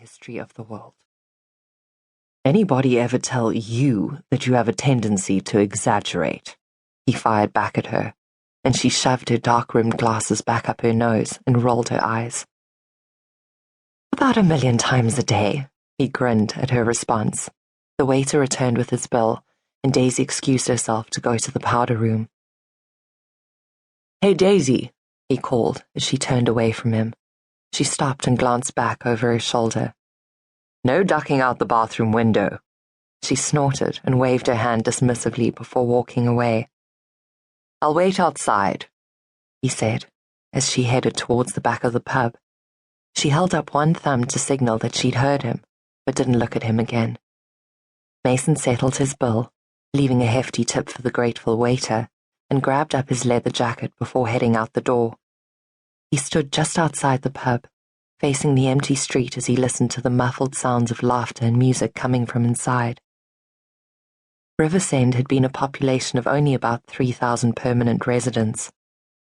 history of the world. Anybody ever tell you that you have a tendency to exaggerate? He fired back at her, and she shoved her dark-rimmed glasses back up her nose and rolled her eyes. About 1,000,000 times a day, he grinned at her response. The waiter returned with his bill, and Daisy excused herself to go to the powder room. Hey, Daisy, he called as she turned away from him. She stopped and glanced back over her shoulder. No ducking out the bathroom window. She snorted and waved her hand dismissively before walking away. I'll wait outside, he said, as she headed towards the back of the pub. She held up one thumb to signal that she'd heard him, but didn't look at him again. Mason settled his bill, leaving a hefty tip for the grateful waiter, and grabbed up his leather jacket before heading out the door. He stood just outside the pub, facing the empty street as he listened to the muffled sounds of laughter and music coming from inside. Riversend had been a population of only about 3,000 permanent residents.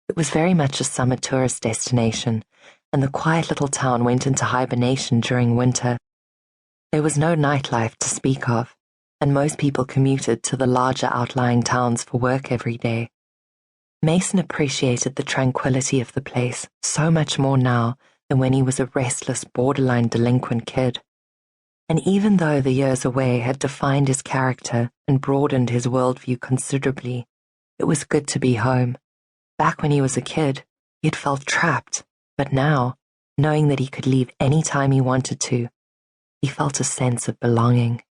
It was very much a summer tourist destination, and the quiet little town went into hibernation during winter. There was no nightlife to speak of, and most people commuted to the larger outlying towns for work every day. Mason appreciated the tranquility of the place so much more now than when he was a restless, borderline delinquent kid. And even though the years away had defined his character and broadened his worldview considerably, it was good to be home. Back when he was a kid, he had felt trapped, but now, knowing that he could leave any time he wanted to, he felt a sense of belonging.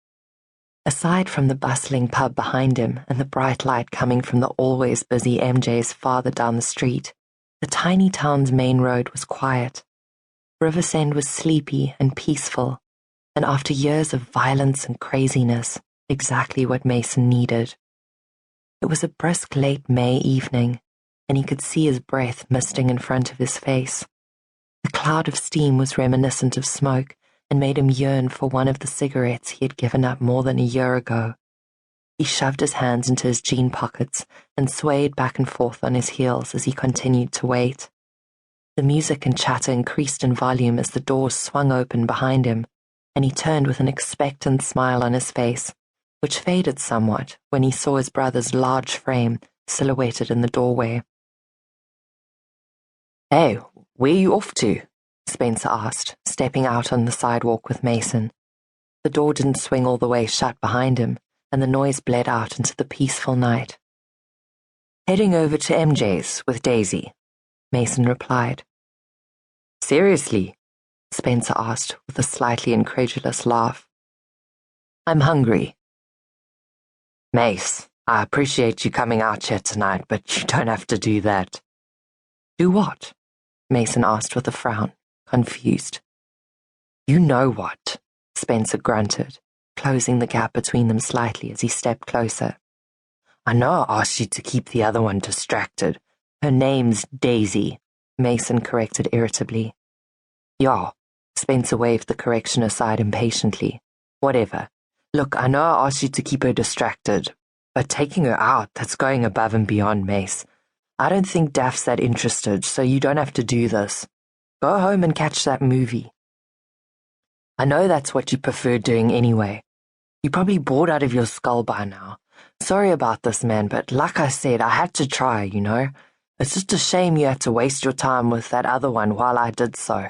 Aside from the bustling pub behind him and the bright light coming from the always busy MJ's farther down the street, the tiny town's main road was quiet. Riversend was sleepy and peaceful, and after years of violence and craziness, exactly what Mason needed. It was a brisk late May evening, and he could see his breath misting in front of his face. The cloud of steam was reminiscent of smoke, and made him yearn for one of the cigarettes he had given up more than a year ago. He shoved his hands into his jean pockets and swayed back and forth on his heels as he continued to wait. The music and chatter increased in volume as the doors swung open behind him, and he turned with an expectant smile on his face, which faded somewhat when he saw his brother's large frame silhouetted in the doorway. Hey, where are you off to? Spencer asked, stepping out on the sidewalk with Mason. The door didn't swing all the way shut behind him, and the noise bled out into the peaceful night. Heading over to MJ's with Daisy, Mason replied. Seriously? Spencer asked with a slightly incredulous laugh. I'm hungry. Mace, I appreciate you coming out here tonight, but you don't have to do that. Do what? Mason asked with a frown, confused. You know what, Spencer grunted, closing the gap between them slightly as he stepped closer. I know I asked you to keep the other one distracted. Her name's Daisy, Mason corrected irritably. Yeah, Spencer waved the correction aside impatiently. Whatever. Look, I know I asked you to keep her distracted, but taking her out, that's going above and beyond, Mace. I don't think Daph's that interested, so you don't have to do this. Go home and catch that movie. I know that's what you prefer doing anyway. You're probably bored out of your skull by now. Sorry about this, man, but like I said, I had to try, you know? It's just a shame you had to waste your time with that other one while I did so.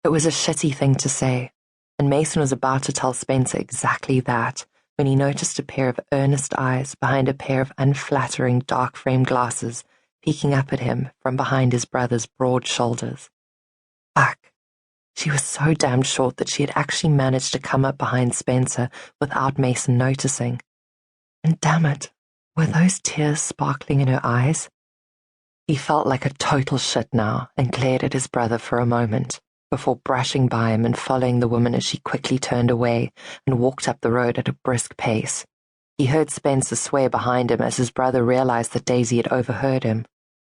It was a shitty thing to say, and Mason was about to tell Spencer exactly that when he noticed a pair of earnest eyes behind a pair of unflattering dark-framed glasses peeking up at him from behind his brother's broad shoulders. Fuck. She was so damned short that she had actually managed to come up behind Spencer without Mason noticing. And damn it, were those tears sparkling in her eyes? He felt like a total shit now and glared at his brother for a moment, before brushing by him and following the woman as she quickly turned away and walked up the road at a brisk pace. He heard Spencer swear behind him as his brother realized that Daisy had overheard him.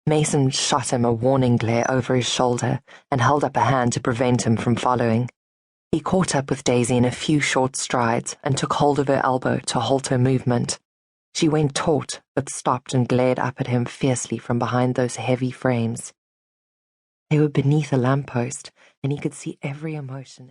Mason shot him a warning glare over his shoulder and held up a hand to prevent him from following. He caught up with Daisy in a few short strides and took hold of her elbow to halt her movement. She went taut, but stopped and glared up at him fiercely from behind those heavy frames. They were beneath a lamppost, and he could see every emotion